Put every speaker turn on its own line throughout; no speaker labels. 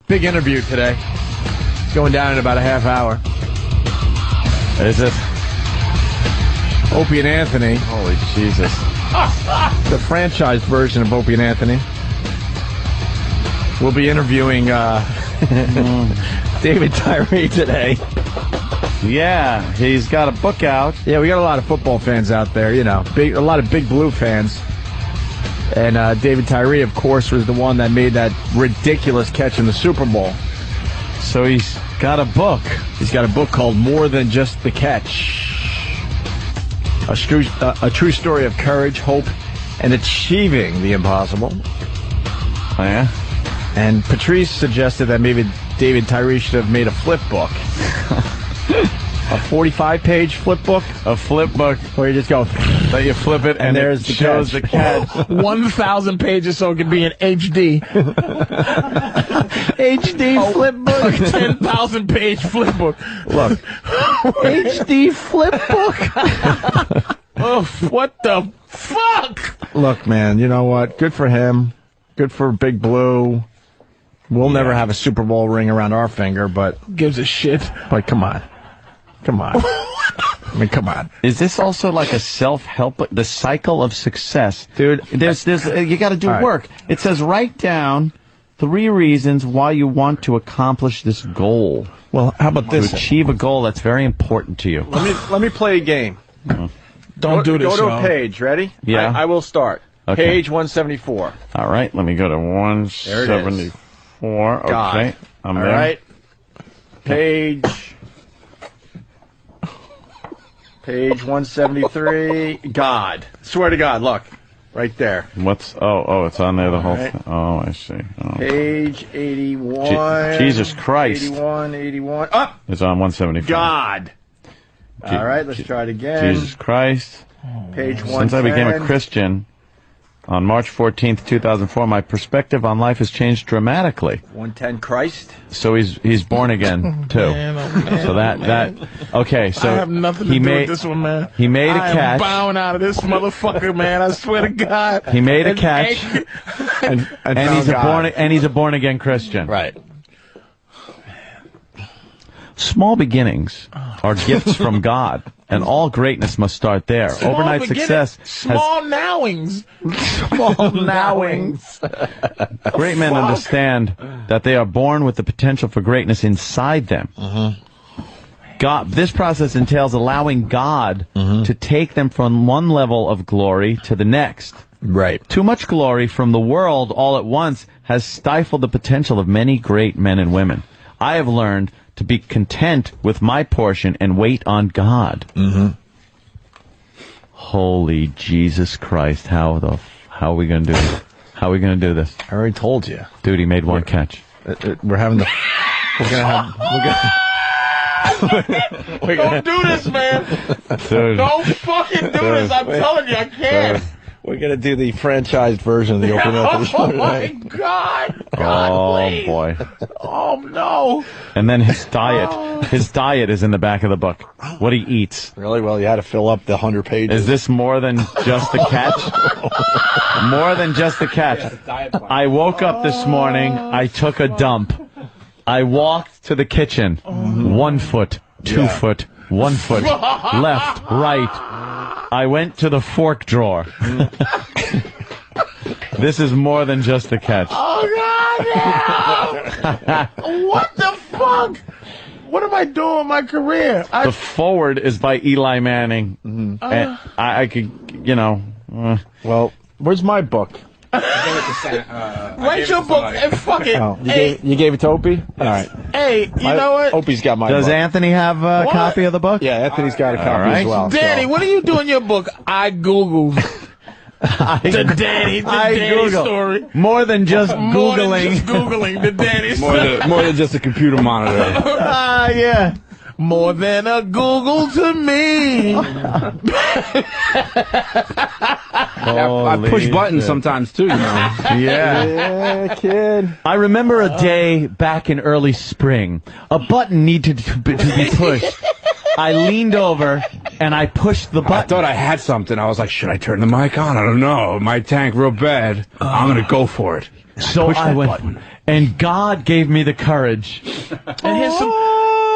Big interview today. It's going down in about a half hour.
Is it?
Opie and Anthony.
Holy Jesus.
The franchised version of Opie and Anthony. We'll be interviewing David Tyree today.
Yeah, he's got a book out.
Yeah, we got a lot of football fans out there, you know, a lot of Big Blue fans. And David Tyree, of course, was the one that made that ridiculous catch in the Super Bowl.
So he's got a book.
He's got a book called More Than Just the Catch. A true story of courage, hope, and achieving the impossible.
Oh, yeah?
And Patrice suggested that maybe David Tyree should have made a flip book. A 45-page flip book?
A flip book.
Where you just go...
That you flip it and
there's
it
the
shows
catch.
the catch.
1,000 pages so it can be in HD.
HD flip book.
10,000 page flip book.
Look. HD flip book.
Oh, what the fuck?
Look, man, you know what? Good for him. Good for Big Blue. We'll never have a Super Bowl ring around our finger, but...
Gives a shit.
But come on. Come on. I mean, come on.
Is this also like a self-help book? The cycle of success?
Dude.
There's you got to do
right.
work. It says write down 3 reasons why you want to accomplish this goal.
Well, how about this?
To achieve a goal that's very important to you.
Let me play a game.
Don't do this,
Go to
y'all.
a page. Ready?
Yeah.
I will start.
Okay.
Page 174.
All right, let me go to 174.
God.
Okay, I'm
All
there.
right. Page 173. God. Swear to God, look. Right there.
What's it's on there the whole
right.
thing. Oh, I see. Oh.
Page 81.
Jesus Christ.
81. Up.
It's on 174.
God. All right, let's try it again.
Jesus Christ.
Page 110.
Since I became a Christian on March 14th, 2004, my perspective on life has changed dramatically.
110 Christ.
So he's born again too.
Man, oh, man,
So that okay. So
I have nothing to do with this one, man.
He made a
I
catch.
am bowing out of this motherfucker, man. I swear to God.
He made a catch,
And
he's a born again Christian.
Right.
Small beginnings are gifts from God, and all greatness must start there. Overnight success
Small nowings.
Small nowings.
Great men understand that they are born with the potential for greatness inside them. God, this process entails allowing God to take them from one level of glory to the next.
Right.
Too much glory from the world all at once has stifled the potential of many great men and women. I have learned to be content with my portion and wait on God. Holy Jesus Christ! How are we going to do this? How are we going to do this?
I already told you.
Dude, he made one catch.
We're having the...
Don't do this, man.
Dude.
Don't fucking do this. I'm telling you, I can't.
We're going to do the franchised version of the Open Method Show
Oh, my
today.
God. God,
Oh
please.
boy!
Oh, no.
And then his diet is in the back of the book. What he eats.
Really? Well, you had to fill up the 100 pages.
Is this more than just a catch? More than just a catch. I woke up this morning. I took a dump. I walked to the kitchen. 1 foot, 2 foot, 1 foot, left, right. I went to the fork drawer. This is more than just a catch.
Oh, God, no. What the fuck? What am I doing with my career?
The forward is by Eli Manning. And I could,
Well, where's my book?
Write your book and fuck it.
Oh,
Hey,
you gave it to Opie? All right.
hey, you know what?
Opie's got my
Does
book.
Anthony have a
What?
copy of the book?
Yeah, Anthony's got a copy
right.
as well.
Danny,
so.
what do you do in your book? I Googled the Danny
Google.
story.
More than just
More than
Googling.
just Googling the Danny story.
More than just a computer monitor.
Yeah.
More than a Google to me.
I push buttons sometimes too, you know.
Yeah.
Yeah, kid.
I remember a day back in early spring. A button needed to be pushed. I leaned over and I pushed the
I
button.
thought I had something. I was like, should I turn the mic on? I don't know. My tank real bad. I'm gonna go for it.
So I went, and God gave me the courage.
And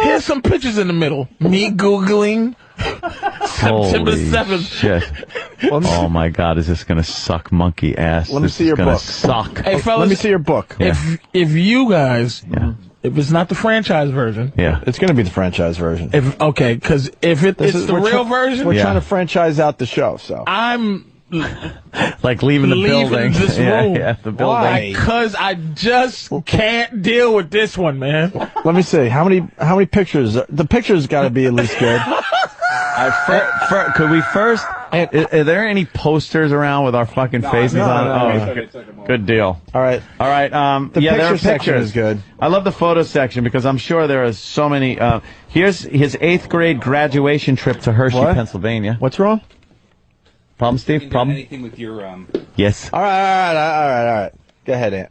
here's some pictures in the middle. Me Googling September 7th.
Shit. Oh my God, is this gonna suck monkey ass?
Let me see your book.
Suck.
Hey, fellas,
Let me see your book.
Yeah.
If you guys, if it's not the franchise version,
Yeah.
It's going to be the franchise version.
because if it's the real version,
We're trying to franchise out the show, so.
I'm
Like leaving the building.
this room.
Yeah, the building.
Why?
because I just can't deal with this one, man.
Let me see. How many pictures? The pictures got to be at least good.
Could we first? Are there any posters around with our fucking faces on?
No.
Good deal.
All right.
All right.
The
there are
picture section
pictures.
is good.
I love the photo section because I'm sure there are so many. Here's his 8th grade graduation trip to Hershey,
What?
Pennsylvania.
What's wrong?
Problem, Steve? Problem?
Anything with your
Yes.
All right. Go ahead, Ant.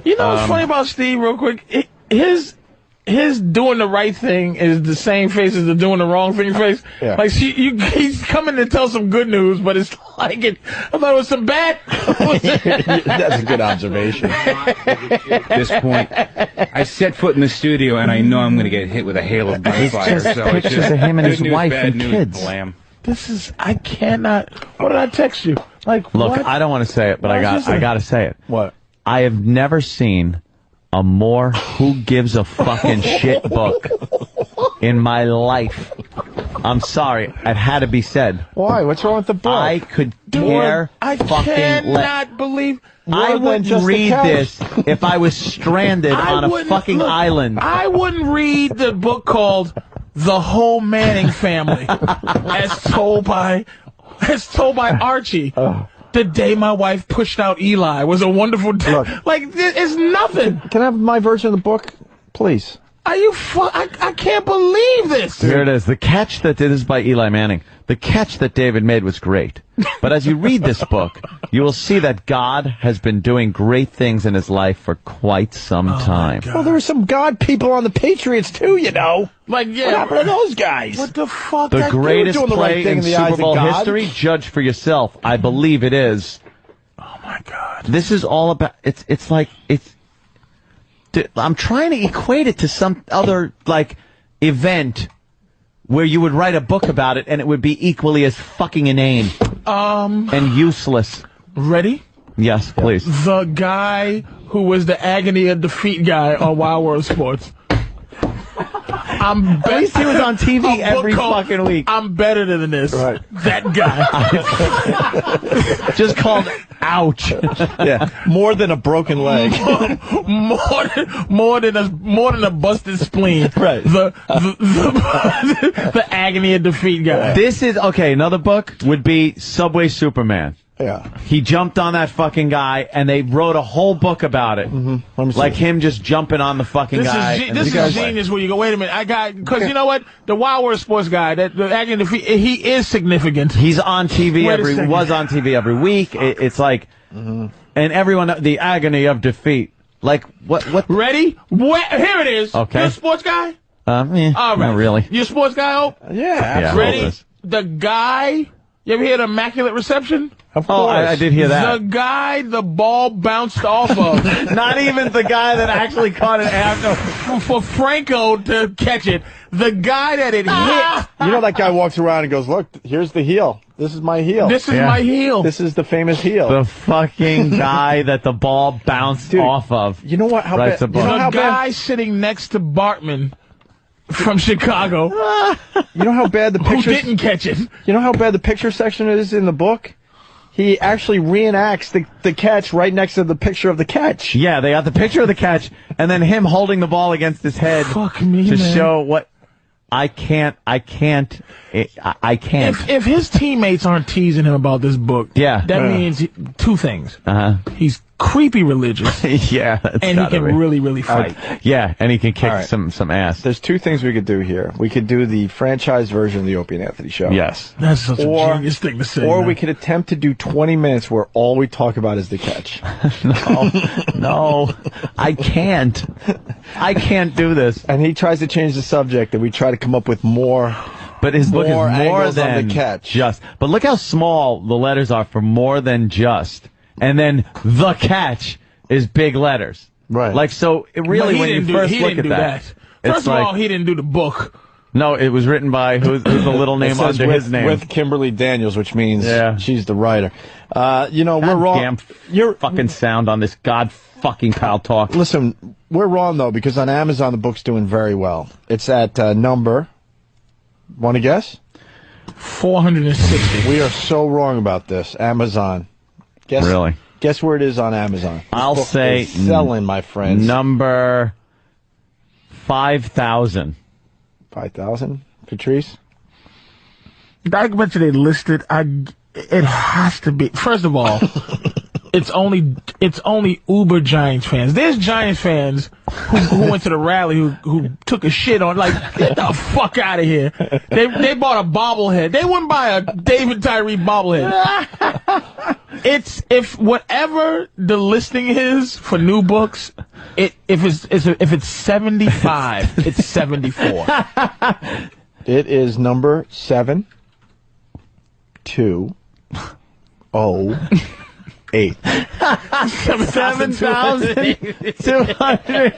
You know what's funny about Steve, real quick? His doing the right thing is the same face as the doing the wrong thing face.
Yeah.
Like he's coming to tell some good news, but it's like I thought it was some bad.
That's a good observation.
at this point, I set foot in the studio and I know I'm going to get hit with a hail of gunfire. So it's
pictures
just
of him and
good
his
news,
wife
bad
and
news,
kids.
Blam.
I cannot. What did I text you? Like,
Look,
what?
I don't want to say it, but I got to say it.
What?
I have never seen a more who gives a fucking shit book in my life. I'm sorry, it had to be said.
Why? What's wrong with the book?
I could care
I
fucking
cannot believe.
I
than
wouldn't
just the
read
couch.
this if I was stranded on a
wouldn't-
fucking
look,
island.
I wouldn't read the book called "The Whole Manning Family" as told by Archie. The day my wife pushed out Eli was a wonderful day.
Look.
Like, it's nothing.
Can I have my version of the book, please?
Are you I can't believe this.
Here it is. The catch that this is by Eli Manning. The catch that David made was great. But as you read this book, you will see that God has been doing great things in his life for quite some time.
Well, there were some God people on the Patriots, too, you know.
Like,
What
yeah.
happened to those guys?
What the fuck?
The greatest
doing the right
play
thing
in
in the eyes
Super
of
Bowl
God.
history, judge for yourself. I believe it is.
Oh my God.
This is all about, it's like, I'm trying to equate it to some other, like, event where you would write a book about it and it would be equally as fucking inane. And useless.
Ready?
Yes, please.
The guy who was the agony of defeat guy on Wild World Sports.
At least he was on TV
A
every
book called
fucking week.
I'm better than this.
Right.
That guy.
Just called Ouch.
Yeah, more than a broken leg.
more than a busted spleen.
Right.
The agony of defeat guy.
This is, okay, another book would be Subway Superman.
Yeah.
He jumped on that fucking guy, and they wrote a whole book about it.
Let me see.
Like him just jumping on the fucking guy.
This is genius where you go, wait a minute, because you know what? The Wild World Sports guy, the agony of defeat, he is significant.
He's on TV was on TV every week. It's like, and everyone, the agony of defeat. Like, what?
Ready? Here it is.
Okay.
You a sports guy?
All right. Not really.
You a sports guy, Hope?
Yeah.
Ready?
Yes.
The guy, you ever hear the Immaculate Reception?
Of course.
I did hear that.
The guy the ball bounced off of.
Not even the guy that actually caught it after.
For Franco to catch it. The guy that it hit.
You know that guy walks around and goes, look, here's the heel. This is my heel.
This is my heel.
This is the famous heel.
The fucking guy that the ball bounced off of.
You know what? How
Writes
bad?
a book.
You know
The
how
guy
bad?
sitting next to Bartman from Chicago
You know how bad the
who
picture?
didn't catch it.
You know how bad the picture section is in the book? He actually reenacts the catch right next to the picture of the catch.
Yeah, they got the picture of the catch, and then him holding the ball against his head
Fuck me,
to
man.
show what. I can't.
If his teammates aren't teasing him about this book,
Yeah.
that means two things.
Uh-huh.
He's creepy religious,
Yeah, that's
and he
gotta
can
be.
really fight.
Yeah, and he can kick
All right.
some ass.
There's two things we could do here. We could do the franchise version of the Opie and Anthony show.
Yes.
That's such
Or-
a genius thing to say.
Or
man.
we could attempt to do 20 minutes where all we talk about is the catch.
No, I can't. I can't do this.
And he tries to change the subject, and we try to come up with more.
But his book is
More
more
angles on the
than
catch.
just. But look how small the letters are for more than just. And then the catch is big letters.
Right.
Like, so it really, when you first look at that.
First of all, he didn't do the book.
No, it was written by who's the little name under his name?
With Kimberly Daniels, which means she's the writer. We're
God
wrong.
Damn you're fucking sound on this fucking pal talk.
Listen, we're wrong though, because on Amazon the book's doing very well. It's at number. Want to guess?
460.
We are so wrong about this. Amazon. Guess.
Really?
Guess where it is on Amazon.
I'll say
selling, my friends.
Number 5,000.
5,000? Patrice?
I bet you they listed. It has to be. First of all, it's only uber Giants fans. There's Giants fans who went to the rally who took a shit on, like, get the fuck out of here. They bought a bobblehead. They wouldn't buy a David Tyree bobblehead. If whatever the listing is for new books, if it's 75, it's 74.
It is number 7,208.
7,200.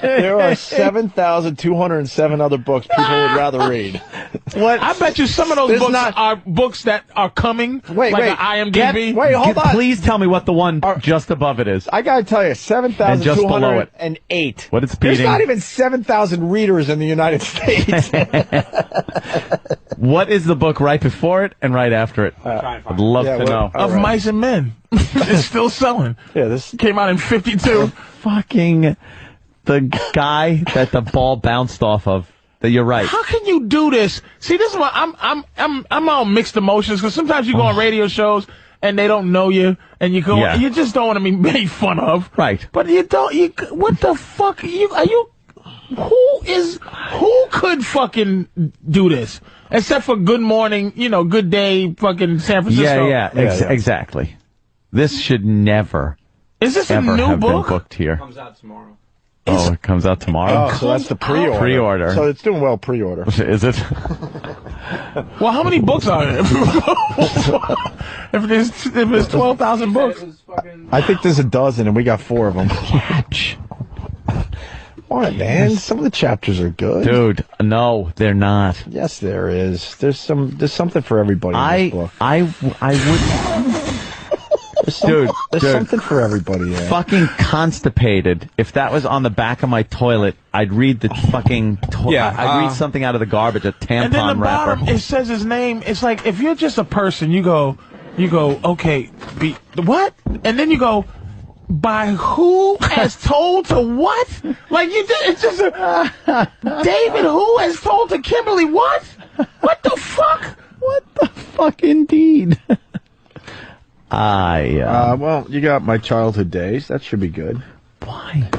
There are 7,207 other books people would rather read.
What? I bet you some of those books are books that are coming.
Wait,
like an IMDb.
Hold on.
Please tell me what the one just above it is.
I gotta tell you, 7,208.
What it's
There's
beating.
not even 7,000 readers in the United States.
What is the book right before it and right after it? I'd love to know.
Of Mice and Men. It's still selling.
Yeah, this
came out in 52.
Fucking the guy that the ball bounced off of. You're right.
How can you do this? See, this is why I'm all mixed emotions, because sometimes you go on radio shows and they don't know you, and you go, you just don't want to be made fun of.
Right.
But you don't. What the fuck are you? Who could fucking do this? Except for Good Morning, Good Day, fucking San Francisco.
Exactly. This should never.
Is this
ever
a new
have
book?
Been booked here.
It comes out tomorrow.
Oh, it comes out tomorrow.
Oh, so that's the pre-order.
Pre-order.
So it's doing well pre-order.
Is it?
Well, how many books are there? if there's 12,000 books,
I think there's a dozen, and we got 4 of them. All right, man. Some of the chapters are good,
dude. No, they're not.
Yes, there is. There's something for everybody in this book.
I would. There's
something for everybody there.
Fucking constipated. If that was on the back of my toilet, I'd read the fucking I'd read something out of the garbage, a tampon
and then the
wrapper.
bottom, it says his name. It's like, if you're just a person, you go, okay, what? And then you go, by who as told to what? Like, it's just David who as told to Kimberly what? What the fuck?
What the fuck indeed?
Well, you got My Childhood Days. That should be good.
Why?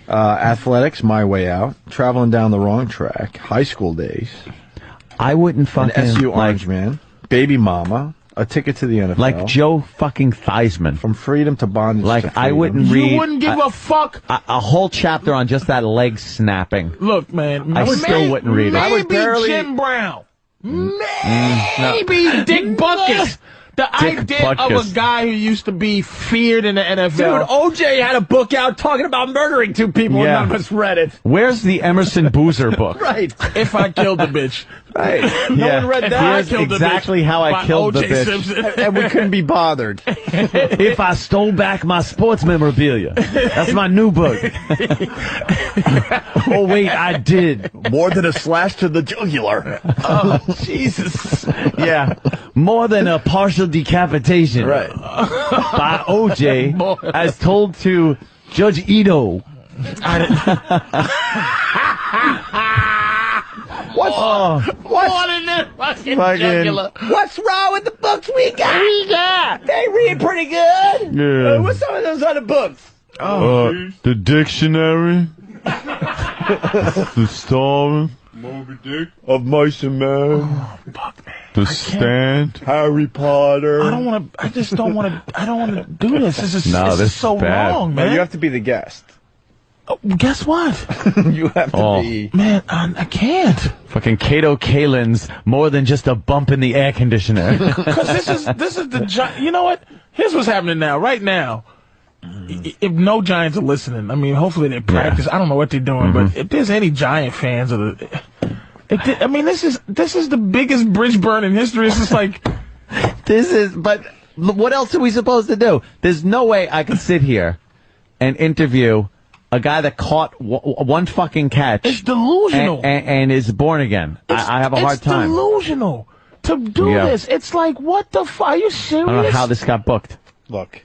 Athletics, My Way Out. Traveling Down the Wrong Track. High School Days.
I wouldn't fucking...
SU Orange Man. Baby Mama. A Ticket to the NFL.
Like Joe fucking Theismann.
From Freedom to Bondage to Freedom.
I wouldn't read...
You wouldn't give a fuck?
A whole chapter on just that leg snapping.
Look, man.
I still wouldn't read it.
Maybe Jim Brown. Maybe Dick Buckus. The idea of a guy who used to be feared in the NFL.
Dude, OJ had a book out talking about murdering 2 people, and none of us read it.
Where's the Emerson Boozer book?
Right.
If I Killed the Bitch.
Right. No one read that.
Here's exactly how I killed the bitch.
And we couldn't be bothered.
If I stole back my sports memorabilia. That's my new book. Oh, wait, I did.
More than a slash to the jugular.
Oh, Jesus.
Yeah. More than a partial decapitation.
Right.
By OJ, as told to Judge Ito.
What's wrong with the books we got? They read pretty good.
Yeah.
What's some of those other books?
The dictionary. The story.
Moby Dick.
Of Mice and Men.
Oh, fuck, man.
The Stand.
Harry Potter.
I don't want to do this. This is so
bad.
wrong, man.
No, you have to be the guest.
Oh, guess what?
You have to be.
Man, I can't.
Fucking Kato Kalin's more than just a bump in the air conditioner.
Because this is the you know what? Here's what's happening now. Right now, if no Giants are listening, I mean, hopefully they practice. I don't know what they're doing, but if there's any Giant fans of the, I mean, this is the biggest bridge burn in history. It's just like
but what else are we supposed to do? There's no way I could sit here and interview a guy that caught one fucking catch.
It's delusional.
And is born again. I have a hard time.
It's delusional to do this. It's like, what the fuck? Are you serious?
I don't know how this got booked.
Look.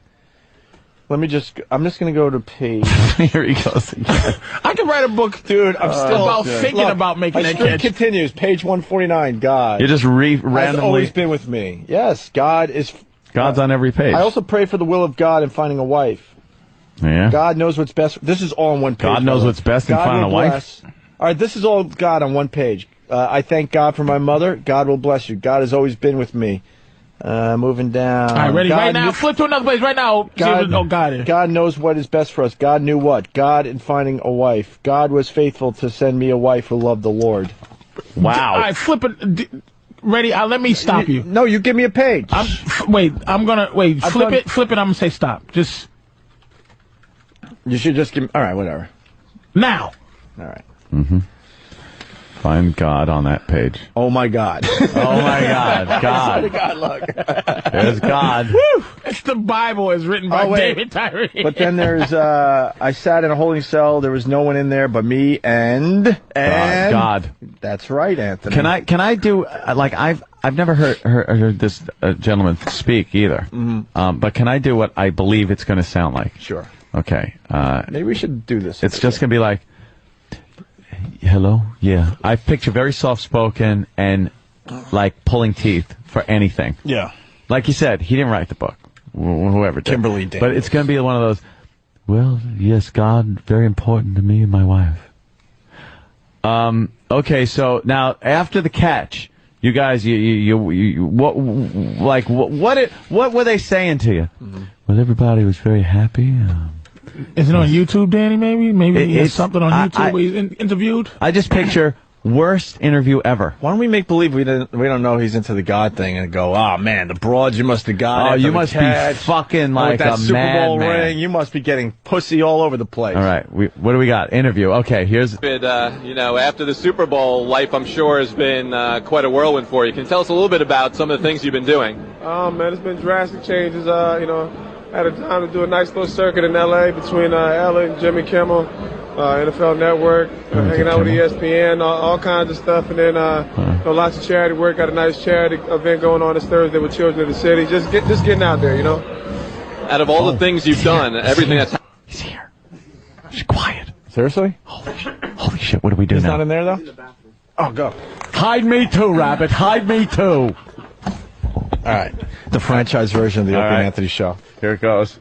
I'm just going to go to page.
Here he goes again.
I can write a book,
dude. I'm still
about thinking about making that catch.
Continues, page 149. God.
You just randomly.
Has always been with me. Yes, God's
on every page.
I also pray for the will of God in finding a wife.
Yeah.
God knows what's best. This is all on one page.
God knows what's best in finding a wife.
All right, this is all God on one page. I thank God for my mother. God will bless you. God has always been with me. Moving down.
All right, ready? Right now. Flip to another page right now.
God knows what is best for us. God knew what? God in finding a wife. God was faithful to send me a wife who loved the Lord.
Wow.
All right, flip it. Ready? Let me stop you.
No, you give me a page.
Flip it. I'm gonna say stop. Just.
You should just give me. All right, whatever.
Now.
All right.
Find God on that page.
Oh my God.
Oh my God. God.
God, look.
There's God.
Woo! It's the Bible is written by David Tyree.
But then there's I sat in a holding cell. There was no one in there but me and
God.
That's right, Anthony.
Can I do like I've never heard this gentleman speak either. But can I do what I believe it's going to sound like?
Sure.
Okay.
Maybe we should do this.
It's just going to be like, hello? Yeah. I picture very soft-spoken and, like, pulling teeth for anything.
Yeah.
Like you said, he didn't write the book. Whoever did.
Kimberly Daniels.
But it's going to be one of those, well, yes, God, very important to me and my wife. Okay, so now, after the catch, you guys, what were they saying to you? Well, everybody was very happy.
Is it on YouTube, Danny, maybe? Maybe he has something on YouTube where he's interviewed?
I just picture worst interview ever.
Why don't we make believe we don't know he's into the God thing and go, oh, man, the broads you must have got.
Oh, you must be fucking like
that
a
Super Bowl
madman.
ring. You must be getting pussy all over the place.
All right. What do we got? Interview. Okay, here's...
after the Super Bowl, life, I'm sure, has been quite a whirlwind for you. Can you tell us a little bit about some of the things you've been doing?
Oh, man, it's been drastic changes. Had a time to do a nice little circuit in L.A. between Ellen and Jimmy Kimmel, NFL Network, hanging out with ESPN, all kinds of stuff. And then lots of charity work. Got a nice charity event going on this Thursday with Children of the City. Just getting out there,
Out of all the things you've done, everything that's...
He's here. Just quiet.
Seriously?
Holy shit, what do we do
He's
now?
not in there, though? Oh, go.
Hide me too, Rabbit. Hide me too.
All right. The franchise version of the Opie and Anthony show.
Here it goes.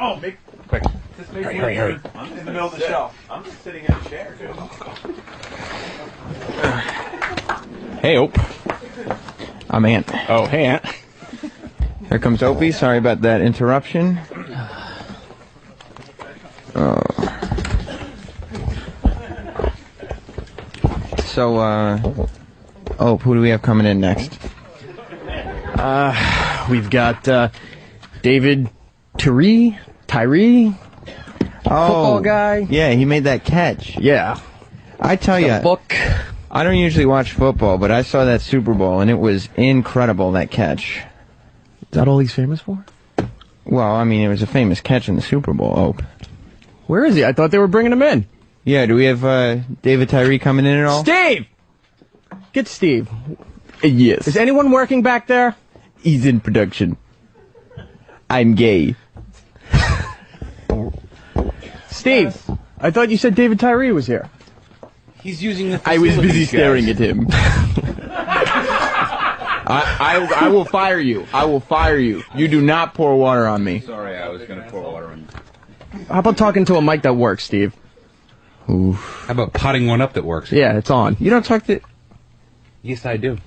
Oh, make quick. Hurry.
I'm in the middle of the show. I'm just sitting in a chair, dude.
Hey, Ope. I'm Ant.
Oh, hey, Ant.
Here comes Opie. Sorry about that interruption. Ope, who do we have coming in next?
We've got David Tyree. Football guy.
Yeah, he made that catch.
Yeah.
I tell you,
book.
I don't usually watch football, but I saw that Super Bowl, and it was incredible, that catch.
Is that all he's famous for?
Well, I mean, it was a famous catch in the Super Bowl, Ope.
Where is he? I thought they were bringing him in.
Yeah, do we have David Tyree coming in at all?
Steve! Get Steve.
Yes.
Is anyone working back there?
He's in production. I'm gay.
Steve, I thought you said David Tyree was here.
He's using the
I was busy
facilities,
staring
guys.
at him. I will fire you. I will fire you. You do not pour water on me.
Sorry, I was going to pour water on you.
How about talking to a mic that works, Steve?
Oof.
How about potting one up that works?
Yeah, it's on.
You don't talk to...
Yes, I do.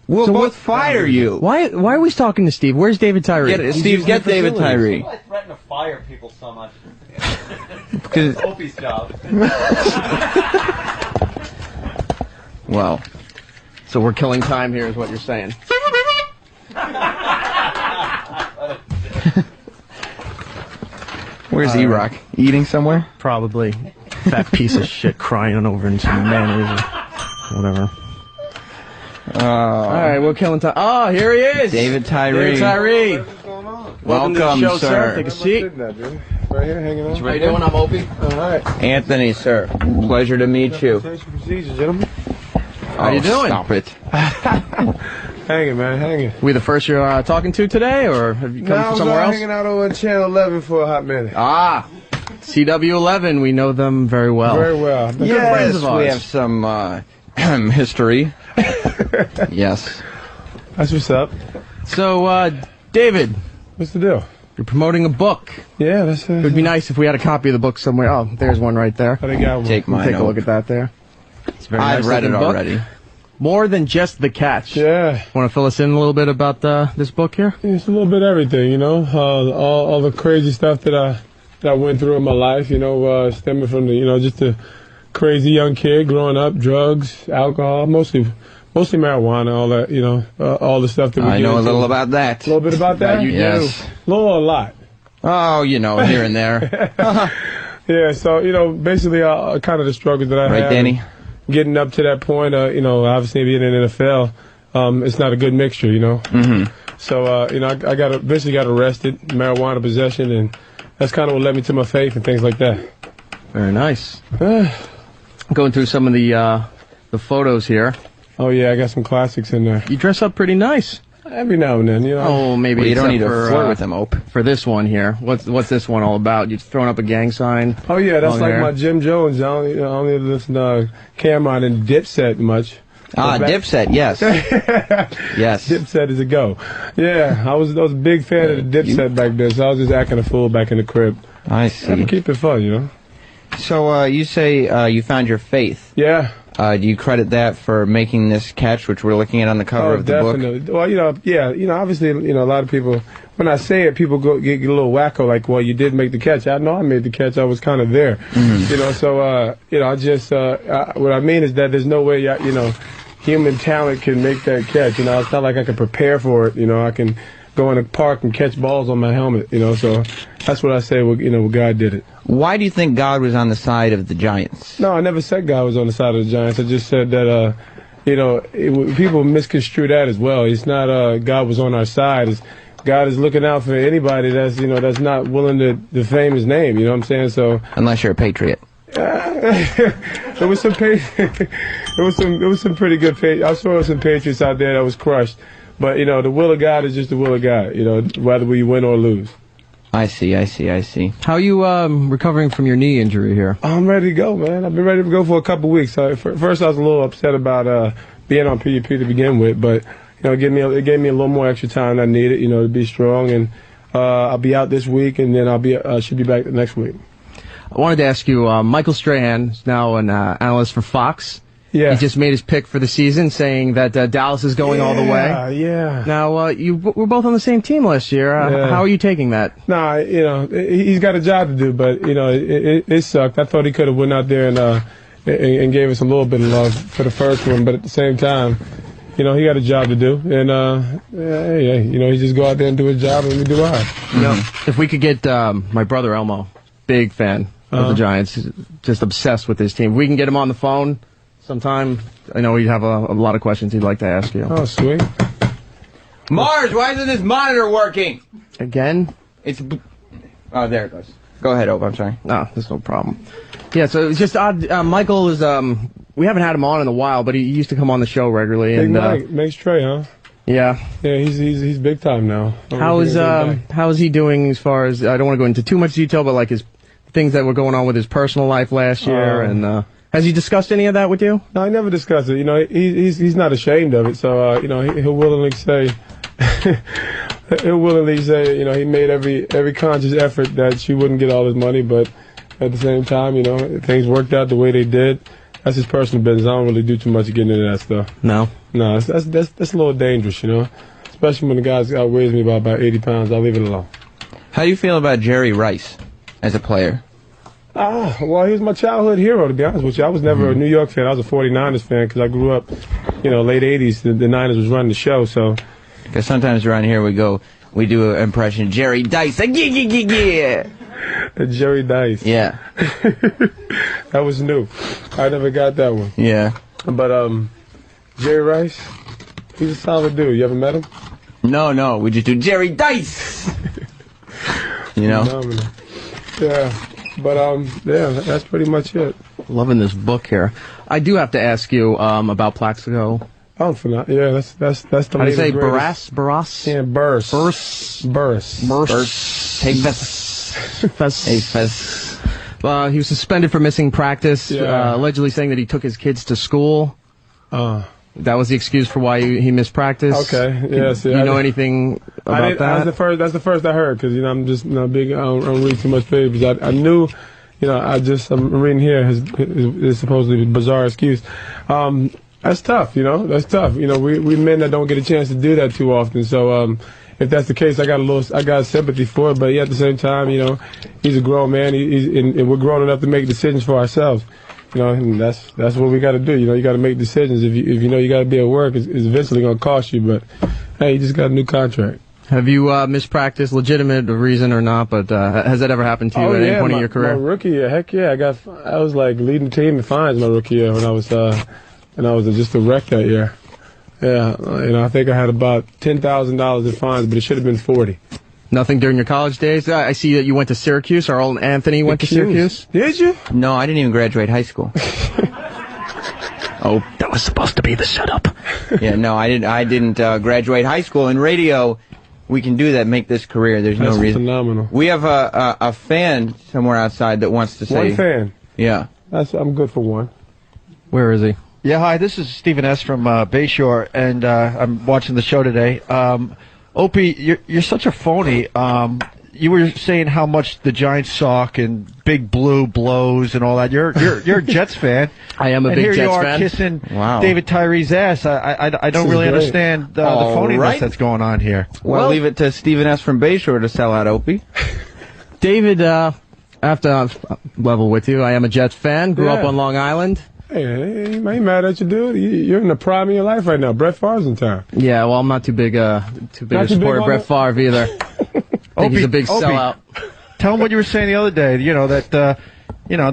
We'll both fire you.
Why are we talking to Steve? Where's David Tyree?
Steve, get David Tyree.
I threaten to fire people so much.
Because
Opie's job.
Well, so we're killing time here is what you're saying.
Where's Erock? Eating somewhere?
Probably. Fat piece of shit crying over in some mayonnaise or whatever. All right, we're killing time. Oh, here he is.
David Tyree.
David Tyree.
Welcome,
to the show,
sir.
Take a seat.
Right here, hanging out.
How you doing? I'm Opie.
All right.
Anthony, sir. Pleasure to meet you.
Procedure, gentlemen.
How you doing?
Stop it.
Hanging, man, hanging.
We the first you're talking to today, or have you come from somewhere else?
Hanging out over at Channel 11 for a hot minute.
Ah, CW11. We know them very well.
Very well.
Good friends
Yes,
of
we
ours.
have some history. Yes.
That's what's up.
So, David,
What's the deal?
you're promoting a book.
Yeah, that's
It would be nice if we had a copy of the book somewhere. Oh, there's one right there.
How they got one?
Take mine.
Take a look at that there. It's a very
I've
nice
read it
looking book.
already.
More than just the catch.
Yeah.
Want to fill us in a little bit about this book here?
It's a little bit of everything, you know. All the crazy stuff that I went through in my life, you know, stemming from the, you know, just a crazy young kid growing up, drugs, alcohol, mostly marijuana, all that, you know, all the stuff that we
I
get
know a
into.
little about that.
A little bit about that?
Yes.
A little or a lot?
Oh, you know, here and there.
Yeah, so, you know, basically kind of the struggles that I had.
Right, Danny?
Getting up to that point, you know, obviously being in the NFL, it's not a good mixture, you know.
Mm-hmm.
So, you know, I eventually got arrested, marijuana possession, and that's kind of what led me to my faith and things like that.
Very nice. Going through some of the photos here.
Oh, yeah, I got some classics in there.
You dress up pretty nice.
Every now and then, you know.
Oh, maybe
Well, you don't
except
need to
for,
flirt with him, Ope.
For this one here. What's this one all about? You throwing up a gang sign?
Oh, yeah, that's
long
like
hair?
my Jim Jones. I only listen to Cameron and Dipset much.
Ah, Dipset, yes. Yes.
Dipset is a go. Yeah, I was a big fan of the Dipset back then, so I was just acting a fool back in the crib.
I
Had to
see.
keep it fun, you know.
So, you say you found your faith.
Yeah.
Do you credit that for making this catch, which we're looking at on the cover of the
definitely.
book?
Well, you know, yeah, you know, obviously, you know, a lot of people, when I say it, people get a little wacko, like, well, you did make the catch. I know I made the catch. I was kind of there, you know. So, you know, I just, what I mean is that there's no way, you know, human talent can make that catch. You know, it's not like I can prepare for it. You know, I can go in the park and catch balls on my helmet. You know, so that's what I say. You know, God did it.
Why do you think God was on the side of the Giants?
No, I never said God was on the side of the Giants. I just said that, you know, people misconstrue that as well. It's not God was on our side. It's God is looking out for anybody that's, you know, that's not willing to defame His name. You know what I'm saying? So
Unless you're a patriot.
there was some it was some pretty good I saw some Patriots out there that was crushed. But, you know, the will of God is just the will of God, you know, whether we win or lose.
I see.
How are you recovering from your knee injury here?
I'm ready to go, man. I've been ready to go for a couple of weeks. First, I was a little upset about being on PUP to begin with, but, you know, it gave me a little more extra time than I needed, you know, to be strong. And I'll be out this week, and then should be back next week.
I wanted to ask you, Michael Strahan is now an analyst for Fox.
Yeah.
He just made his pick for the season, saying that Dallas is going all the way.
Yeah.
Now, you were both on the same team last year.
Yeah.
How are you taking that?
Nah, you know, he's got a job to do, but, you know, it sucked. I thought he could have went out there and gave us a little bit of love for the first one, but at the same time, you know, he got a job to do, and yeah, you know, he just go out there and do his job, and we do ours.
You know, if we could get my brother Elmo, big fan of the Giants, just obsessed with his team. If we can get him on the phone sometime, I know he'd have a lot of questions he'd like to ask you.
Oh, sweet.
Mars, why isn't this monitor working?
Again?
Oh, there it goes. Go ahead, Ope. I'm sorry.
No, there's no problem. Yeah, so it's just odd. Michael is, we haven't had him on in a while, but he used to come on the show regularly.
Big
And
Mike, makes Trey, huh?
Yeah.
Yeah, he's big time now.
How is he doing as far as, I don't want to go into too much detail, but like his things that were going on with his personal life last year, and has he discussed any of that with you?
No, I never discussed it. You know, he's not ashamed of it, so you know, he'll willingly say you know, he made every conscious effort that she wouldn't get all his money, but at the same time, you know, things worked out the way they did. That's his personal business. I don't really do too much getting into that stuff.
No,
that's a little dangerous, you know, especially when the guy outweighs me by about 80 pounds. I'll leave it alone.
How do you feel about Jerry Rice as a player?
Well, he was my childhood hero, to be honest with you. I was never a New York fan. I was a 49ers fan because I grew up, you know, late 80s. The Niners was running the show, so.
Because sometimes around here we do an impression, Jerry Dice, like, yeah.
Jerry Dice.
Yeah.
That was new. I never got that one.
Yeah.
But Jerry Rice, he's a solid dude. You ever met him?
No, we just do Jerry Dice. You know?
Phenomenal. Yeah. But yeah, that's pretty much it.
Loving this book here. I do have to ask you about Plaxico.
Oh, yeah, that's the.
How do you say Barras?
Yeah, Burrs.
Hey, Fez.
He was suspended for missing practice,
Yeah.
allegedly saying that he took his kids to school. That was the excuse for why he missed practice.
Okay, yes.
Do you know anything about that?
That's the first I heard, because I'm just big. I don't read too much papers. I knew, I'm reading here his supposedly bizarre excuse. That's tough, That's tough. We men that don't get a chance to do that too often. So if that's the case, I got sympathy for it. But at the same time, he's a grown man. And we're grown enough to make decisions for ourselves. And that's what we got to do. You got to make decisions. If you know you got to be at work, it's eventually going to cost you. But hey, you just got a new contract.
Have you missed practice, legitimate reason or not? But has that ever happened to you at any point in your career?
My rookie year, heck yeah, I was like leading the team in fines my rookie year when I was just a wreck that year. Yeah, I think I had about $10,000 in fines, but it should have been 40.
Nothing during your college days? I see that you went to Syracuse. Our old Anthony went to Syracuse.
Did you?
No, I didn't even graduate high school.
Oh, that was supposed to be the setup.
Yeah, no, I didn't graduate high school. In radio, we can do that, make this career. There's no reason.
Phenomenal.
We have a fan somewhere outside that wants to say.
One fan.
Yeah.
I'm good for one.
Where is he?
Yeah, hi, this is Stephen S. from Bayshore, and I'm watching the show today. Opie, you're such a phony. You were saying how much the Giants suck and Big Blue blows and all that. You're a Jets fan.
I am a big Jets fan.
And here you are kissing David Tyree's ass. I don't really understand the phoniness that's going on here.
Well, leave it to Stephen S. from Bayshore to sell out Opie.
David, I have to level with you. I am a Jets fan. Grew up on Long Island.
Hey, I ain't mad at you, dude. You're in the prime of your life right now. Brett Favre's in town.
Yeah, well, I'm not too big a supporter of Brett Favre either. I think he's a big sellout.
Tell him what you were saying the other day. That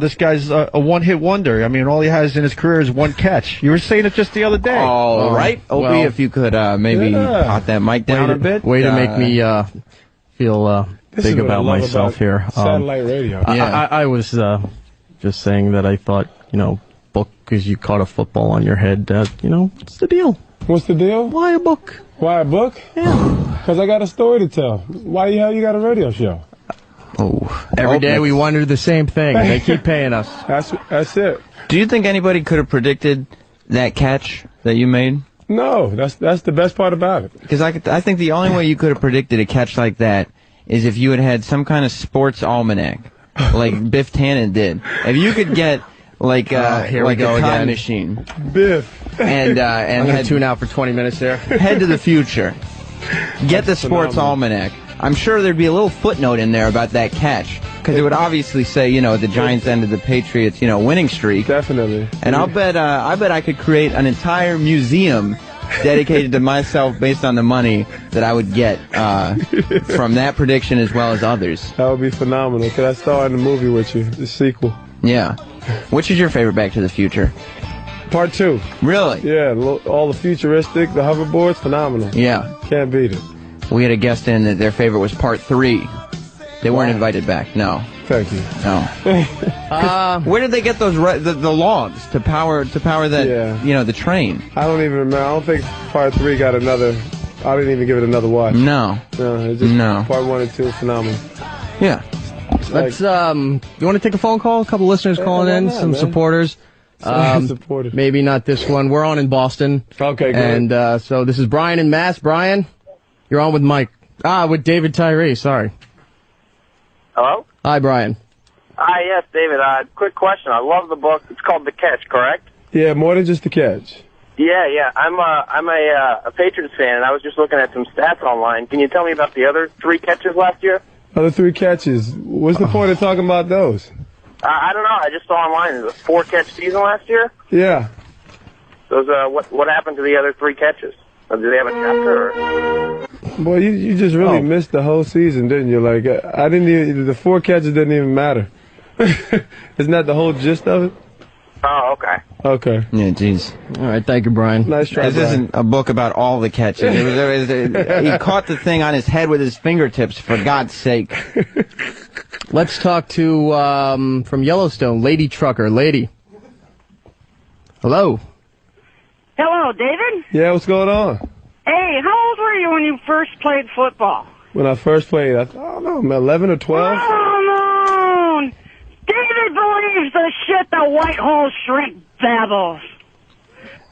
this guy's a one-hit wonder. I mean, all he has in his career is one catch. You were saying it just the other day.
All right, Opie, if you could maybe pot that mic down a bit.
Way to make me feel big about myself here.
Satellite radio.
I was just saying that I thought, book because you caught a football on your head. What's the deal?
What's the deal?
Why a book?
Why a book?
Yeah.
Because I got a story to tell. Why the hell you got a radio show?
Every day we wonder the same thing, and they keep paying us.
That's it.
Do you think anybody could have predicted that catch that you made?
No, that's the best part about it.
Because I think the only way you could have predicted a catch like that is if you had some kind of sports almanac, like Biff Tannen did. If you could get
here we go
a time
again.
machine,
Biff,
and
I'm gonna tune out for 20 minutes there.
Head to the future. Get the sports almanac. I'm sure there'd be a little footnote in there about that catch, because it would obviously say, the Giants ended the Patriots, winning streak.
Definitely.
And I bet I could create an entire museum dedicated to myself based on the money that I would get from that prediction as well as others.
That would be phenomenal. Could I star in the movie with you, the sequel?
Yeah. Which is your favorite Back to the Future?
Part 2.
Really?
Yeah, all the futuristic, the hoverboards, phenomenal.
Yeah.
Can't beat it.
We had a guest in that their favorite was Part 3. They weren't invited back. No.
Thank you.
No. Where did they get those the logs to power that the train?
I don't even remember. I don't think Part 3 got another. I didn't even give it another watch.
No.
It's just Part 1 and 2 phenomenal.
Yeah.
Let's you want to take a phone call? A couple listeners calling in, some supporters.
Supporters.
Maybe not this one. We're on in Boston.
Okay, good.
And so this is Brian in Mass. Brian, you're on with Mike. With David Tyree. Sorry.
Hello?
Hi, Brian.
Hi, yes, David. Quick question. I love the book. It's called The Catch, correct?
Yeah, more than just the catch.
Yeah. I'm a Patriots fan, and I was just looking at some stats online. Can you tell me about the other 3 catches last year?
Other 3 catches. What's the point of talking about those?
I don't know. I just saw online. It was a 4-catch season last year.
Yeah.
Those what happened to the other 3 catches? Do they have a chapter? Or?
Boy, you just really missed the whole season, didn't you? Like, I didn't even, the 4 catches didn't even matter. Isn't that the whole gist of it?
Oh, okay.
Okay.
Yeah, jeez.
All right, thank you, Brian.
Nice try,
This
Brian.
isn't a book about all the catches. He caught the thing on his head with his fingertips, for God's sake.
Let's talk to, from Yellowstone, Lady Trucker. Lady. Hello.
Hello, David.
Yeah, what's going on?
Hey, how old were you when you first played football?
When I first played, I don't know, 11 or 12?
Oh, no. David believes the shit the white hole shrink babbles.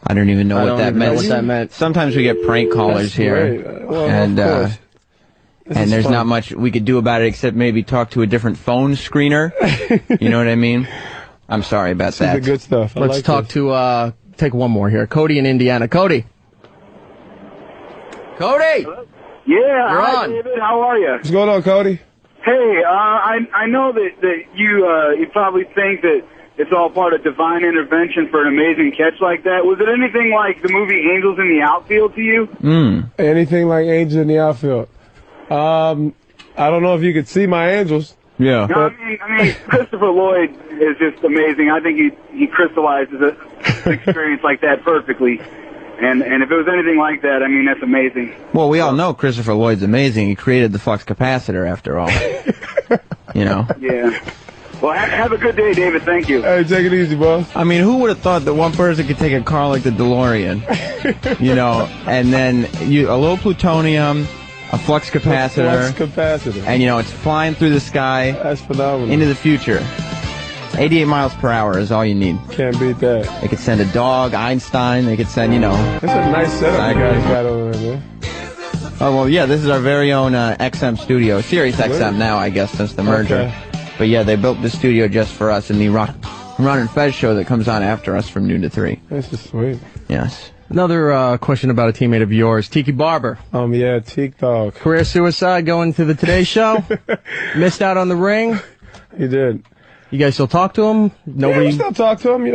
I don't even know what that
know
meant.
what that meant.
Sometimes we get prank callers here,
Great. Well,
and
of course.
and there's not much we could do about it except maybe talk to a different phone screener. You know what I mean? I'm sorry about
This is
that.
the good stuff. I
Let's
like
talk
this.
to, take one more here. Cody in Indiana. Cody. Cody!
Yeah,
You're
hi,
on.
David. How are you?
What's going on, Cody?
Hey, I know that you probably think that it's all part of divine intervention for an amazing catch like that. Was it anything like the movie Angels in the Outfield to you?
Anything like Angels in the Outfield? I don't know if you could see my Angels.
Yeah.
No, I mean, Christopher Lloyd is just amazing. I think he crystallizes an experience like that perfectly. And if it was anything like that, I mean, that's amazing.
Well, we all know Christopher Lloyd's amazing. He created the flux capacitor, after all. You know.
Yeah. Well, have a good day, David. Thank you.
Hey, take it easy, boss.
I mean, who would have thought that one person could take a car like the DeLorean, you know, and then a little plutonium, a flux capacitor, and you know it's flying through the sky.
That's phenomenal.
Into the future. 88 miles per hour is all you need.
Can't beat that.
They could send a dog, Einstein. They could send, you know.
That's a nice setup you guys got over there, man.
Oh well, yeah. This is our very own XM studio, Sirius XM now, I guess, since the merger.
Okay.
But yeah, they built the studio just for us in the Ron and Fez show that comes on after us from noon to 3.
This is sweet.
Yes.
Another question about a teammate of yours, Tiki Barber.
Yeah, Teak Dog.
Career suicide going to the Today Show. Missed out on the ring.
He did.
You guys still talk to him? Nobody.
Yeah, we still talk to him.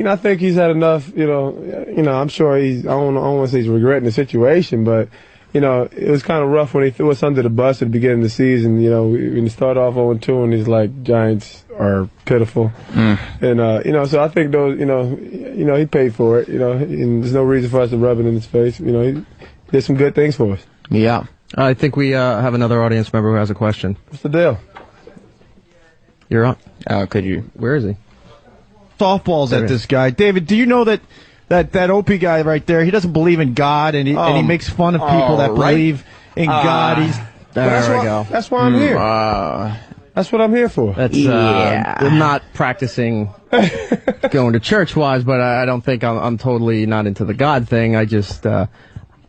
I think he's had enough. I'm sure he's. I don't want to say he's regretting the situation, but it was kind of rough when he threw us under the bus at the beginning of the season. When he started off 0-2, and he's like, Giants are pitiful, and so I think those, he paid for it. And there's no reason for us to rub it in his face. He did some good things for us.
Yeah.
I think we have another audience member who has a question.
What's the deal?
You're on.
Could you?
Where is he?
Softballs at this guy. David, do you know that Opie guy right there, he doesn't believe in God, and he makes fun of people that believe in God.
There we go.
That's why I'm here. That's what I'm here for.
That's I'm not practicing going to church wise, but I don't think I'm totally not into the God thing. I just I'm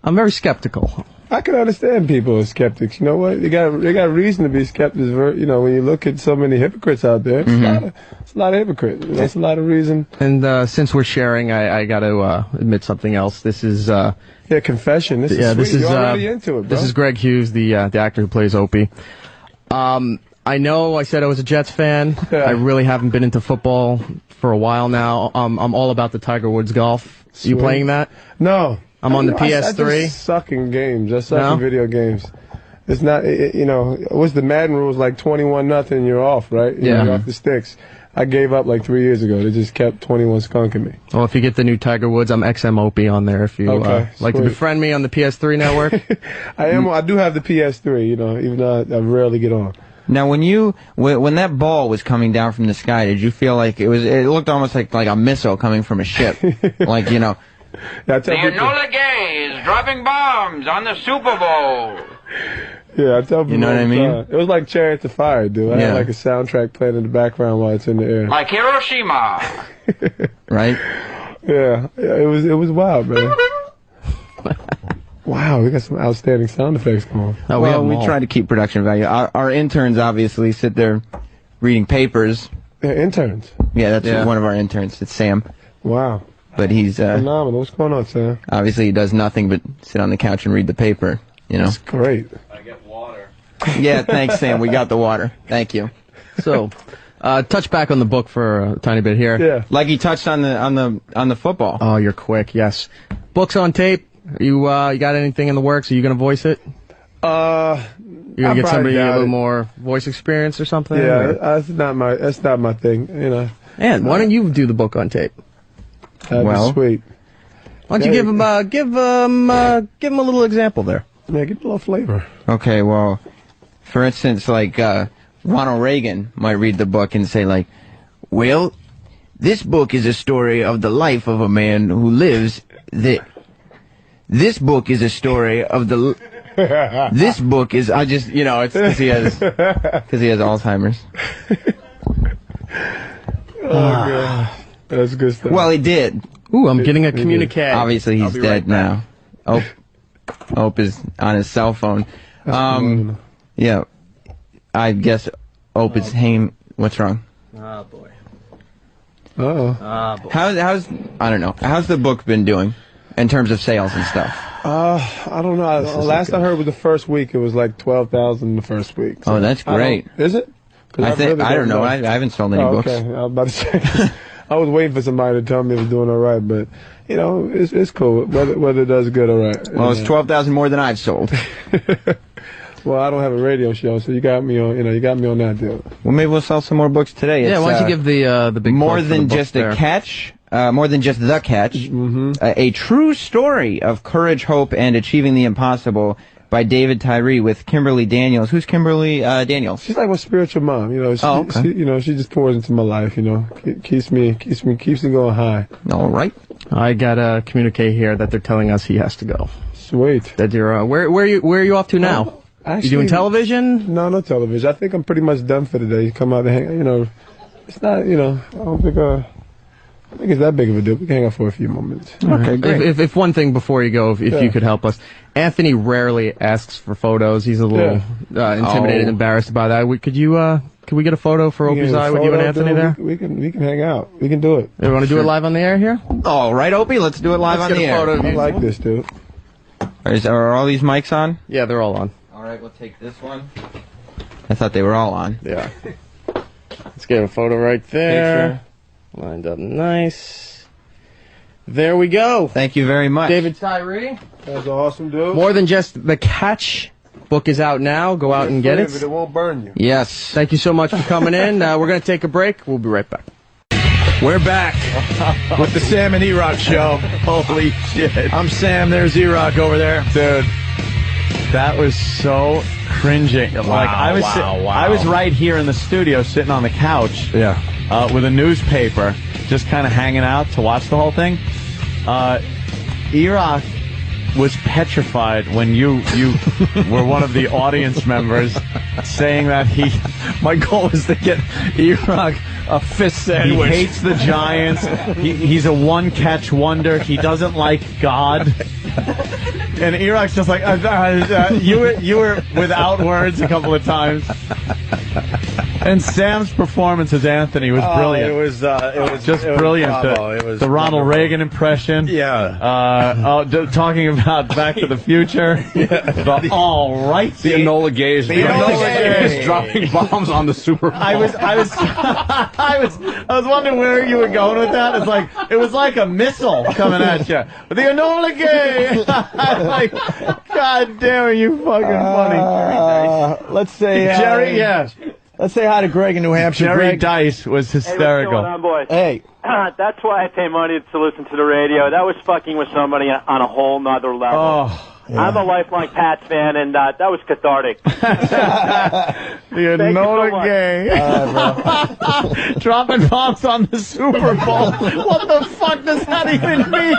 very skeptical.
I can understand people are skeptics. You know what? They got reason to be skeptics. When you look at so many hypocrites out there, it's a lot of hypocrites. That's a lot of reason.
And since we're sharing, I got to admit something else. This is
confession. This is sweet. You're already into it, bro.
This is Greg Hughes, the actor who plays Opie. I know I said I was a Jets fan.
Yeah.
I really haven't been into football for a while now. I'm all about the Tiger Woods golf.
Sweet.
You playing that?
No.
I'm on the
I
PS3.
just suck in games. I suck in video games. It's not, what's the Madden rules, like 21-0, you're off, right? You're off the sticks. I gave up like 3 years ago. They just kept 21 skunking me.
Well, if you get the new Tiger Woods, I'm XM Opie on there. If you like to befriend me on the PS3 network.
I do have the PS3, even though I rarely get on.
Now, when that ball was coming down from the sky, did you feel like it looked almost like a missile coming from a ship? Like,
Yeah,
the Enola Gay is dropping bombs on the Super Bowl.
Yeah, I tell people.
You know what I mean?
It was like Chariots of Fire, dude. I had like a soundtrack playing in the background while it's in the air.
Like Hiroshima.
Right?
Yeah, it was wild, man. Wow, we got some outstanding sound effects going.
We try to keep production value. Our interns obviously sit there reading papers.
Yeah, interns?
Yeah, that's one of our interns. It's Sam.
Wow.
But he's
phenomenal. What's going on, Sam?
Obviously, he does nothing but sit on the couch and read the paper.
That's great.
I get water.
Yeah, thanks, Sam. We got the water. Thank you.
So, touch back on the book for a tiny bit here.
Yeah.
Like he touched on the football.
Oh, you're quick. Yes. Books on tape. You got anything in the works? Are you going to voice it? You gonna get somebody a little more voice experience or something?
Yeah,
or?
that's not my thing. You know.
And why don't you do the book on tape?
That'd be sweet.
Why don't you give him a little example there?
Yeah, give him a little flavor.
Okay, well, for instance, like Ronald Reagan might read the book and say, like, well, this book is a story of the life of a man who lives. This book is a story of the. This book is. I just, it's because he has Alzheimer's.
Oh, God. That's good stuff.
Well, he did.
Ooh, I'm getting a communique.
Obviously, he's dead now. Ope is on his cell phone. Yeah, I guess Ope is hanging. What's wrong?
Oh boy.
Oh.
Boy.
How's I don't know. How's the book been doing in terms of sales and stuff?
I don't know. Last I heard was the first week. It was like 12,000 the first week. So
that's great.
Is it?
I don't know. I haven't sold any books.
Okay, I was about to say. I was waiting for somebody to tell me it was doing all right, but it's cool. Whether it does good or right.
Well, it's 12,000 more than I've sold.
Well, I don't have a radio show, so you got me on. You got me on that deal.
Well, maybe we'll sell some more books today.
Yeah, why don't you give the big
more
plug
than
for the
just
book
a
there.
catch. More than just the catch. A true story of courage, hope, and achieving the impossible by David Tyree with Kimberly Daniels. Who's Kimberly Daniels?
She's like my spiritual mom. She just pours into my life. Keeps me going high.
All right.
I got a communique here that they're telling us he has to go.
Sweet.
That you're where are you off to now?
Actually,
you doing television?
No television. I think I'm pretty much done for the day. Come out to hang. It's not. I don't think. I think it's that big of a deal. We can hang out for a few moments.
Okay, great. If one thing before you go, if you could help us, Anthony rarely asks for photos. He's a little intimidated, and embarrassed by that. Could we get a photo for Opie's Eye with you and Anthony there?
We can hang out. We can do it.
You want to do it live on the air here?
All right, Opie, let's do it live on the air.
I like this, dude.
Are all these mics on?
Yeah, they're all on.
All right, we'll take this one. I thought they were all on.
Yeah. Let's get a photo right there. Lined up nice. There we go.
Thank you very much.
David Tyree.
That's awesome, dude.
More than just the catch. Book is out now. Go out and get it.
It won't burn you.
Yes.
Thank you so much for coming in. We're going to take a break. We'll be right back.
We're back with the Sam and Erock show. Holy shit. I'm Sam. There's Erock over there.
Dude, that was so cringing. I was right here in the studio sitting on the couch with a newspaper, just kind of hanging out to watch the whole thing. Erock was petrified when you were one of the audience members saying that my goal was to get Erock a fist sandwich. He hates the Giants. He's a one-catch wonder. He doesn't like God. And Erock's just like, you were without words a couple of times. And Sam's performance as Anthony was brilliant.
It was
just brilliant. The Ronald Reagan impression.
Yeah.
Talking about Back to the Future. All right.
The Enola Gay is dropping bombs on the Super Bowl.
I was wondering where you were going with that. It's like it was like a missile coming at you. The Enola Gay. Like, God damn, are you fucking funny?
Let's say
Jerry. Yeah.
Let's say hi to Greg in New Hampshire.
Jerry
Greg.
Dice was hysterical.
Hey, what's going on, boys?
Hey.
That's why I pay money to listen to the radio. That was fucking with somebody on a whole nother level.
Oh.
Yeah. I'm a lifelong Pats fan, and that was cathartic.
The Enola Gay. Dropping bombs on the Super Bowl. What the fuck does that even mean?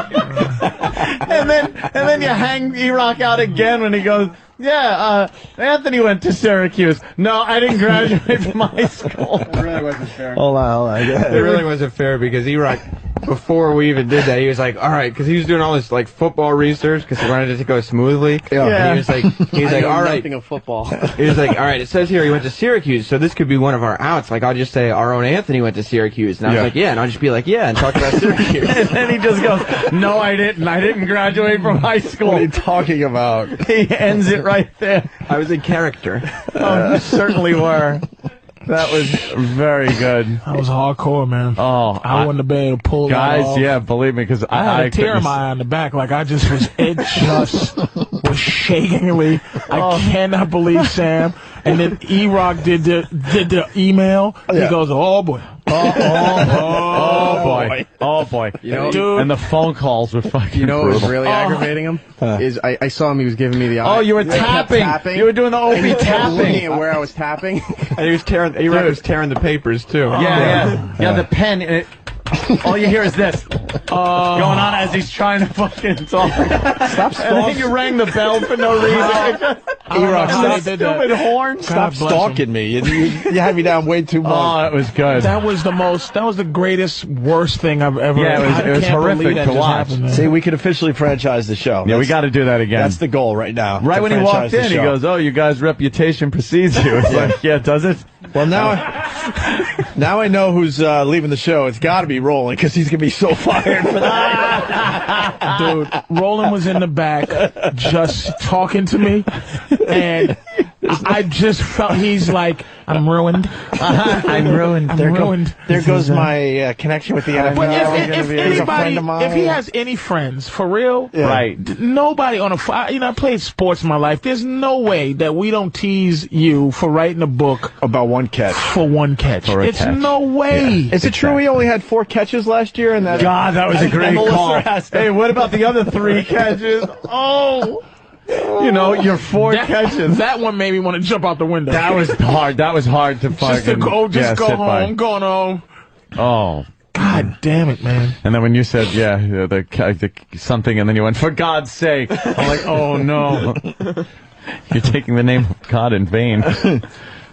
and then you hang Erock out again when he goes, Anthony went to Syracuse. No, I didn't graduate from high school.
It really wasn't fair.
Hold on.
It really wasn't fair because Erock, before we even did that, he was like, all right, because he was doing all this like football research because he wanted it to go smoothly.
Yeah.
And he was like, all right.
Nothing of football.
He was like, all right, it says here he went to Syracuse, so this could be one of our outs. Like, I'll just say our own Anthony went to Syracuse. And I was like, yeah, and I'll just be like, yeah, and talk about Syracuse.
And then he just goes, no, I didn't. I didn't graduate from high school.
What are you talking about?
He ends it right there.
I was in character.
Oh, you certainly were. That was very good.
That was hardcore, man.
Oh,
I wouldn't have been able to pull that off.
Guys, yeah, believe me, because
I had a tear in my eye on the back, like I just was, it just was shakingly, I cannot believe Sam. And then Erock did the email. He goes, oh boy.
Oh boy. Oh boy.
You know,
Dude.
And the phone calls were fucking
You know what was
brutal.
really aggravating him? Is I saw him, he was giving me the eye.
Oh, you were
I kept
tapping. You were doing the Opie
Looking
tapping.
at where I was tapping.
And he was tearing. Erock was tearing the papers too.
Yeah, the pen. And all you hear is this going on as he's trying to fucking talk.
Stop
And then you rang the bell for no reason.
Erock, stop,
Stupid horn.
stop stalking me. You had me down way too much.
Oh, it was good.
That was the greatest, worst thing I've ever.
Yeah, it was
I can't
horrific
believe that
to
just
watch.
happened, man.
See, we could officially franchise the show.
Yeah, we got to do that again.
That's the goal right now.
Right
to
when he
franchise
walked in,
the
he
show.
goes, "Oh, you guys' reputation precedes you." It's like, yeah, does it?
Well, now I know who's leaving the show. It's got to be Roland because he's gonna be so fired for that.
Dude, Roland was in the back just talking to me, and I just felt he's like, I'm ruined.
I'm ruined.
I'm ruined.
There goes my connection with the NFL.
But
He's
if
a
anybody,
friend of mine.
if he has any friends, for real,
Right.
nobody on I played sports in my life. There's no way that we don't tease you for writing a book
about one catch.
For one catch.
For a
It's
catch.
no way.
Yeah. Is it true he only had 4 catches last year? And that
God, that was a great
Melissa
call.
asked-
Hey, what about the other 3 catches? Oh, you know, your 4 catches.
That one made me want to jump out the window.
That was hard. That was hard to fucking
Just to go,
sit
home.
by.
Going home.
Oh.
God damn it, man.
And then when you said, the something, and then you went, for God's sake. I'm like, oh no. You're taking the name of God in vain.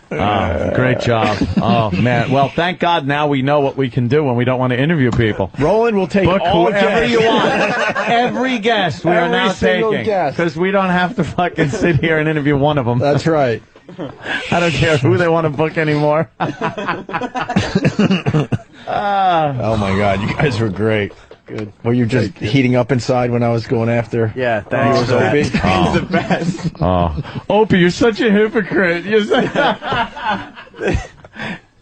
Great job. Oh, man. Well, thank God now we know what we can do when we don't want to interview people.
Roland will take
Book
all
whoever
guests.
you want. Every guest we are
Every
now
single
taking.
guest.
Because we don't have to fucking sit here and interview one of them.
That's right.
I don't care who they want to book anymore.
Oh my God, you guys were great. Good. Were you just heating up inside when I was going after?
Yeah, thanks.
Opie?
He's the best.
Oh, Opie, you're such a hypocrite. You're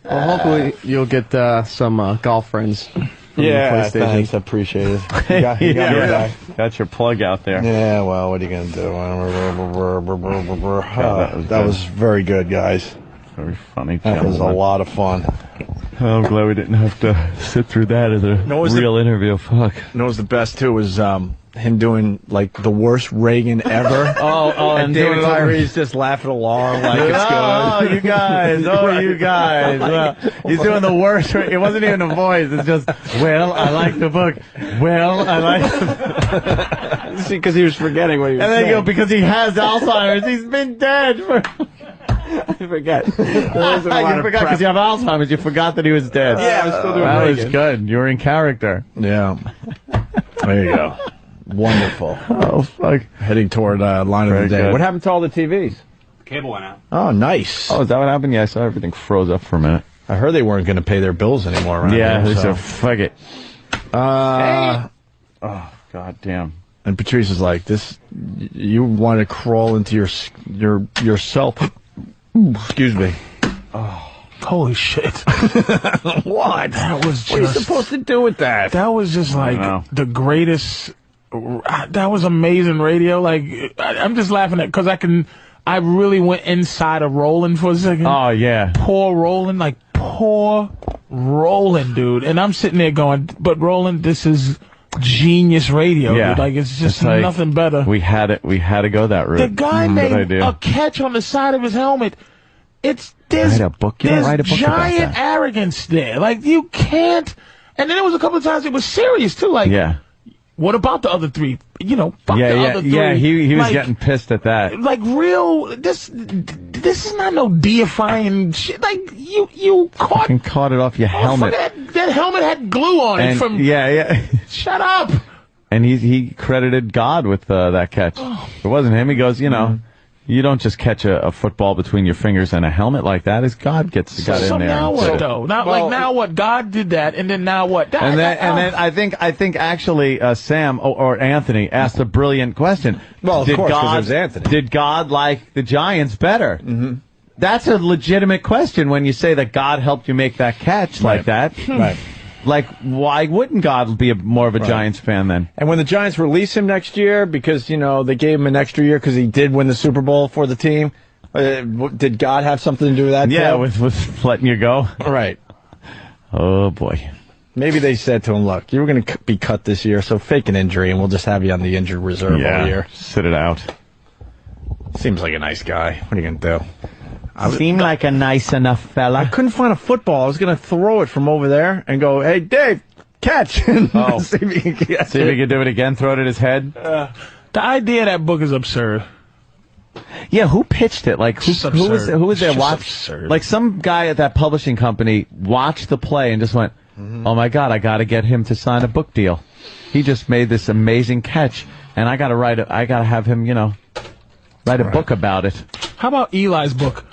Well, hopefully you'll get some golf friends. From
Yeah,
the PlayStation.
thanks. I appreciate it. You got me back.
Got your plug out there.
Yeah, well, what are you going to do? That was very good, guys.
Very funny.
That was a lot of fun.
I'm glad we didn't have to sit through that as a real interview. Fuck.
You know what was the best, too, was him doing, like, the worst Reagan ever.
And
David
doing
Tyree's just laughing along like it's good.
Oh, you guys. Oh, you guys. He's doing the worst. It wasn't even a voice. It's just, well, I like the book. Well, I like the
See, because he was forgetting what he was
And then
saying.
you go, because he has Alzheimer's. He's been dead for...
I forget.
You forgot because you have Alzheimer's. You forgot that he was dead.
Yeah, I was still doing
That
Reagan.
was good. You were in character.
Yeah. There you go. Wonderful.
Oh, fuck.
Heading toward line of the day.
good.
What happened to all the TVs?
Cable went out.
Oh, nice.
Oh, is that what happened? Yeah, I saw everything froze up for a minute.
I heard they weren't going to pay their bills anymore around
Yeah,
here.
they said, fuck it.
Oh,
God damn.
and Patrice is like, "This, you want to crawl into yourself." Excuse me.
Holy shit.
What?
That was just...
What are you supposed to do with that?
That was just like the greatest. That was amazing radio. Like I'm just laughing at because I really went inside of Roland for a second.
Oh, yeah.
Poor Roland, like poor Roland, dude. And I'm sitting there going, but Roland, this is genius radio.
Yeah.
Dude. Like it's just
like,
nothing better.
We had to go that route.
The guy
Good
made
idea.
a catch on the side of his helmet.
Write a book. You don't write a book about
giant
that.
arrogance there. Like you can't. And then there was a couple of times it was serious too. Like,
Yeah.
what about the other 3? You know, fuck the other 3.
Yeah, he was
Like,
getting pissed at that.
like real. This is not no deifying shit. Like you caught.
And caught it off your helmet.
That helmet had glue on it
And
from.
yeah.
Shut up.
And he credited God with that catch. It wasn't him. He goes, you don't just catch a football between your fingers and a helmet like that. As God got in there.
So now
and
what
did it.
though? Now what? God did that, and then now what?
And then I think actually Sam or Anthony asked a brilliant question.
Well, of course, 'cause it was Anthony.
Did God like the Giants better? Mm-hmm. That's a legitimate question when you say that God helped you make that catch like that.
Right.
Like, why wouldn't God be more of a Giants fan then?
And when the Giants release him next year, because, you know, they gave him an extra year because he did win the Super Bowl for the team, did God have something to do with that?
Yeah,
too?
with letting you go.
Right.
Oh, boy.
Maybe they said to him, look, you were going to be cut this year, so fake an injury, and we'll just have you on the injured reserve all year.
Sit it out.
Seems like a nice guy. What are you going to do?
Seemed like a nice enough fella.
I couldn't find a football. I was going to throw it from over there and go, hey, Dave, catch. See if he can catch
See if he can do it again, throw it at his head.
The idea of that book is absurd.
Yeah, who pitched it? Like, who was there?
Absurd.
Like, some guy at that publishing company watched the play and just went, oh my God, I got to get him to sign a book deal. He just made this amazing catch, and I got to have him, you know, write a book about it.
How about Eli's book,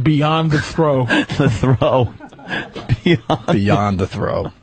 Beyond the Throw?
The Throw.
Beyond the Throw.